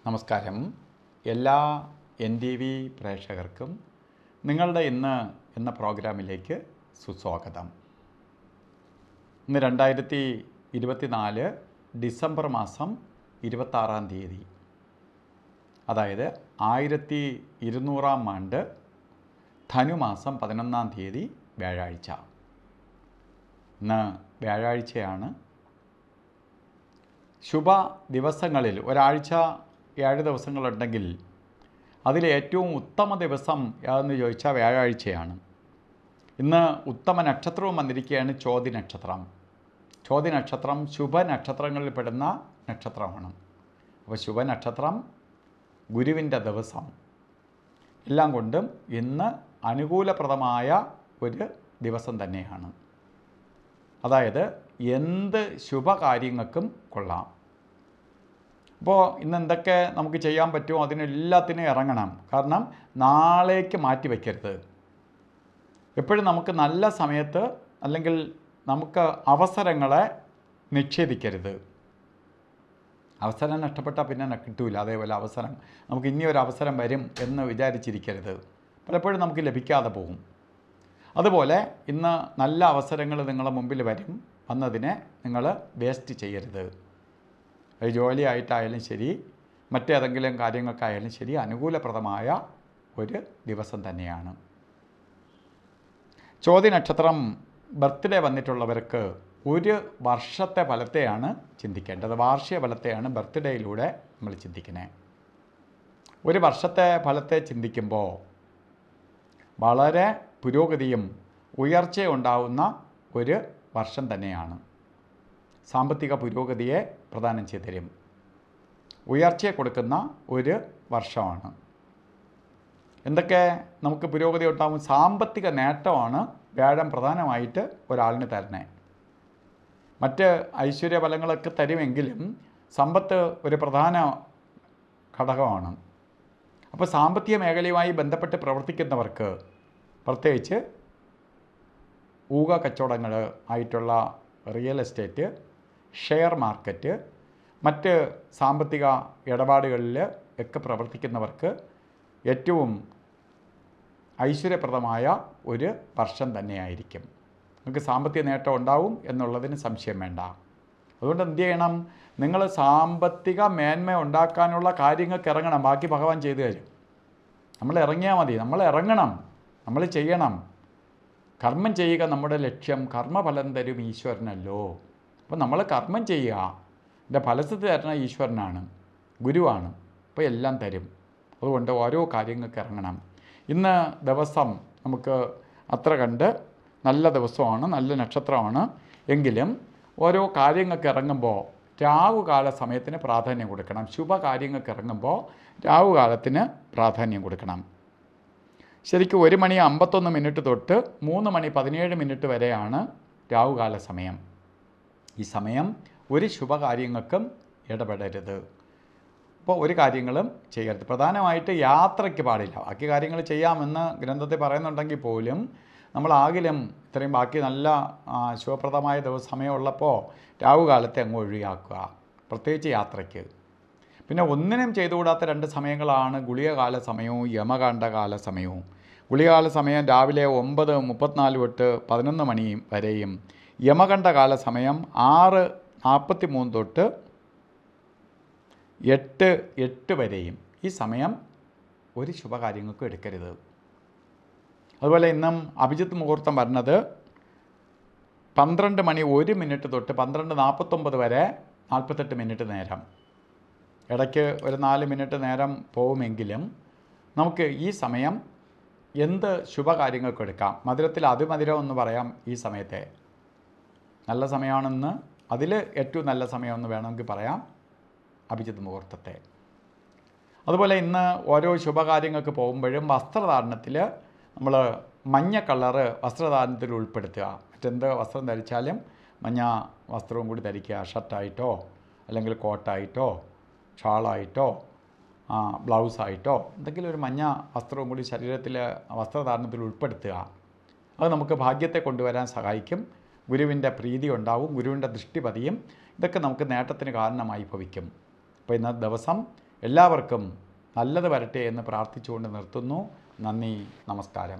നമസ്കാരം. എല്ലാ NTV പ്രേക്ഷകർക്കും നിങ്ങളുടെ ഇന്ന് എന്ന പ്രോഗ്രാമിലേക്ക് സുസ്വാഗതം. ഇന്ന് 2024 ഡിസംബർ മാസം 26-ാം തീയതി, അതായത് 1200-ാം ആണ്ട് ധനുമാസം 11-ാം തീയതി വ്യാഴാഴ്ച. ഇന്ന് വ്യാഴാഴ്ചയാണ്. ശുഭ ദിവസങ്ങളിൽ ഒരാഴ്ച 7 ദിവസങ്ങളുണ്ടെങ്കിൽ അതിൽ ഏറ്റവും ഉത്തമ ദിവസം ഏതെന്ന് ചോദിച്ചാൽ വ്യാഴാഴ്ചയാണ്. ഇന്ന് ഉത്തമ നക്ഷത്രവും വന്നിരിക്കുകയാണ് ചോതി നക്ഷത്രം. ചോതി നക്ഷത്രം ശുഭനക്ഷത്രങ്ങളിൽ പെടുന്ന നക്ഷത്രമാണ്. അപ്പോൾ ശുഭനക്ഷത്രം, ഗുരുവിൻ്റെ ദിവസം, എല്ലാം കൊണ്ടും ഇന്ന് അനുകൂലപ്രദമായ ഒരു ദിവസം തന്നെയാണ്. അതായത് എന്ത് ശുഭകാര്യങ്ങൾക്കും കൊള്ളാം. അപ്പോൾ ഇന്ന് എന്തൊക്കെ നമുക്ക് ചെയ്യാൻ പറ്റുമോ അതിനെല്ലാത്തിനും ഇറങ്ങണം. കാരണം നാളേക്ക് മാറ്റി വയ്ക്കരുത്. എപ്പോഴും നമുക്ക് നല്ല സമയത്ത് അല്ലെങ്കിൽ നമുക്ക് അവസരങ്ങളെ നിഷേധിക്കരുത്. അവസരം നഷ്ടപ്പെട്ടാൽ പിന്നെ കിട്ടൂല. അതേപോലെ അവസരം നമുക്ക് ഇനിയൊരു അവസരം വരും എന്ന് വിചാരിച്ചിരിക്കരുത്. പലപ്പോഴും നമുക്ക് ലഭിക്കാതെ പോകും. അതുപോലെ ഇന്ന് നല്ല അവസരങ്ങൾ നിങ്ങളുടെ മുമ്പിൽ വരും. വന്നതിനെ നിങ്ങൾ വേസ്റ്റ് ചെയ്യരുത്. അത് ജോലിയായിട്ടായാലും ശരി, മറ്റേതെങ്കിലും കാര്യങ്ങൾക്കായാലും ശരി, അനുകൂലപ്രദമായ ഒരു ദിവസം തന്നെയാണ്. ചോതി നക്ഷത്രം ബർത്ത്ഡേ വന്നിട്ടുള്ളവർക്ക് ഒരു വർഷത്തെ ഫലത്തെയാണ് ചിന്തിക്കേണ്ടത്. വാർഷിക ഫലത്തെയാണ് ബർത്ത്ഡേയിലൂടെ നമ്മൾ ചിന്തിക്കുന്നത്. ഒരു വർഷത്തെ ഫലത്തെ ചിന്തിക്കുമ്പോൾ വളരെ പുരോഗതിയും ഉയർച്ചയുണ്ടാവുന്ന ഒരു വർഷം തന്നെയാണ്. സാമ്പത്തിക പുരോഗതിയെ പ്രദാനം ചെയ്തു തരും. ഉയർച്ചയെ കൊടുക്കുന്ന ഒരു വർഷമാണ്. എന്തൊക്കെ നമുക്ക് പുരോഗതി ഉണ്ടാവും? സാമ്പത്തിക നേട്ടമാണ് വ്യാഴം പ്രധാനമായിട്ട് ഒരാളിന് തരണേ. മറ്റ് ഐശ്വര്യഫലങ്ങളൊക്കെ തരുമെങ്കിലും സമ്പത്ത് ഒരു പ്രധാന ഘടകമാണ്. അപ്പോൾ സാമ്പത്തിക മേഖലയുമായി ബന്ധപ്പെട്ട് പ്രവർത്തിക്കുന്നവർക്ക്, പ്രത്യേകിച്ച് ഊഹ കച്ചവടങ്ങൾ ആയിട്ടുള്ള റിയൽ എസ്റ്റേറ്റ്, ഷെയർ മാർക്കറ്റ്, മറ്റ് സാമ്പത്തിക ഇടപാടുകളിൽ ഒക്കെ പ്രവർത്തിക്കുന്നവർക്ക് ഏറ്റവും ഐശ്വര്യപ്രദമായ ഒരു വർഷം തന്നെയായിരിക്കും. നിങ്ങൾക്ക് സാമ്പത്തിക നേട്ടം ഉണ്ടാവും എന്നുള്ളതിന് സംശയം വേണ്ട. അതുകൊണ്ട് എന്ത് ചെയ്യണം? നിങ്ങൾ സാമ്പത്തിക മേന്മ ഉണ്ടാക്കാനുള്ള കാര്യങ്ങൾക്ക് ഇറങ്ങണം. ബാക്കി ഭഗവാൻ ചെയ്തു തരും. നമ്മൾ ഇറങ്ങിയാൽ മതി. നമ്മൾ ഇറങ്ങണം, നമ്മൾ ചെയ്യണം. കർമ്മം ചെയ്യുക നമ്മുടെ ലക്ഷ്യം. കർമ്മഫലം തരും ഈശ്വരനല്ലോ. അപ്പോൾ നമ്മൾ കർമ്മം ചെയ്യുക. എൻ്റെ ഫലസ്ഥിതി തരുന്ന ഈശ്വരനാണ്, ഗുരുവാണ്. അപ്പോൾ എല്ലാം തരും. അതുകൊണ്ട് ഓരോ കാര്യങ്ങൾക്ക് ഇറങ്ങണം. ഇന്ന് ദിവസം നമുക്ക് അത്ര കണ്ട് നല്ല ദിവസമാണ്, നല്ല നക്ഷത്രമാണ്. എങ്കിലും ഓരോ കാര്യങ്ങൾക്ക് ഇറങ്ങുമ്പോൾ രാവുകാല സമയത്തിന് പ്രാധാന്യം കൊടുക്കണം. ശുഭകാര്യങ്ങൾക്ക് ഇറങ്ങുമ്പോൾ രാവുകാലത്തിന് പ്രാധാന്യം കൊടുക്കണം. ശരിക്കും 1:51 തൊട്ട് 3:17 വരെയാണ് രാവുകാല സമയം. ഈ സമയം ഒരു ശുഭകാര്യങ്ങൾക്കും ഇടപെടരുത്. അപ്പോൾ ഒരു കാര്യങ്ങളും ചെയ്യരുത്. പ്രധാനമായിട്ട് യാത്രയ്ക്ക് പാടില്ല. ബാക്കി കാര്യങ്ങൾ ചെയ്യാമെന്ന് ഗ്രന്ഥത്തിൽ പറയുന്നുണ്ടെങ്കിൽ പോലും നമ്മളാകിലും ഇത്രയും ബാക്കി നല്ല ശുഭപ്രദമായ സമയമുള്ളപ്പോൾ രാവുകാലത്തെ അങ്ങ് ഒഴിവാക്കുക, പ്രത്യേകിച്ച് യാത്രയ്ക്ക്. പിന്നെ ഒന്നിനും ചെയ്തുകൂടാത്ത 2 സമയങ്ങളാണ് ഗുളികകാല സമയവും യമകണ്ഠകാല സമയവും. ഗുളികകാല സമയം രാവിലെ 9:34 തൊട്ട് 11 മണി വരെയും, യമകണ്ഠകാല സമയം 6:43 തൊട്ട് 8 വരെയും. ഈ സമയം ഒരു ശുഭകാര്യങ്ങൾക്കും എടുക്കരുത്. അതുപോലെ ഇന്നും അഭിജിത്ത് മുഹൂർത്തം വരുന്നത് 12:01 തൊട്ട് 12:49 വരെ 48 മിനിറ്റ് നേരം. ഇടയ്ക്ക് ഒരു 4 മിനിറ്റ് നേരം പോവുമെങ്കിലും നമുക്ക് ഈ സമയം എന്ത് ശുഭകാര്യങ്ങൾക്ക് എടുക്കാം. മധുരത്തിൽ അതിമധുരം എന്ന് പറയാം. ഈ സമയത്തെ നല്ല സമയമാണെന്ന്, അതിൽ ഏറ്റവും നല്ല സമയമെന്ന് വേണമെങ്കിൽ പറയാം അഭിജിത്ത് മുഹൂർത്തത്തെ. അതുപോലെ ഇന്ന് ഓരോ ശുഭകാര്യങ്ങൾക്ക് പോകുമ്പോഴും വസ്ത്രധാരണത്തിൽ നമ്മൾ മഞ്ഞ കളറ് വസ്ത്രധാരണത്തിൽ ഉൾപ്പെടുത്തുക. മറ്റെന്ത് വസ്ത്രം ധരിച്ചാലും മഞ്ഞ വസ്ത്രവും കൂടി ധരിക്കുക. ഷർട്ടായിട്ടോ അല്ലെങ്കിൽ കോട്ടായിട്ടോ ഷാളായിട്ടോ ബ്ലൗസായിട്ടോ എന്തെങ്കിലും ഒരു മഞ്ഞ വസ്ത്രവും കൂടി ശരീരത്തിലെ വസ്ത്രധാരണത്തിൽ ഉൾപ്പെടുത്തുക. അത് നമുക്ക് ഭാഗ്യത്തെ കൊണ്ടുവരാൻ സഹായിക്കും. ഗുരുവിൻ്റെ പ്രീതി ഉണ്ടാവും, ഗുരുവിൻ്റെ ദൃഷ്ടി പതിയും. ഇതൊക്കെ നമുക്ക് നേട്ടത്തിന് കാരണമായി ഭവിക്കും. അപ്പോൾ ഇന്നത്തെ ദിവസം എല്ലാവർക്കും നല്ലത് വരട്ടെ എന്ന് പ്രാർത്ഥിച്ചുകൊണ്ട് നിർത്തുന്നു. നന്ദി, നമസ്കാരം.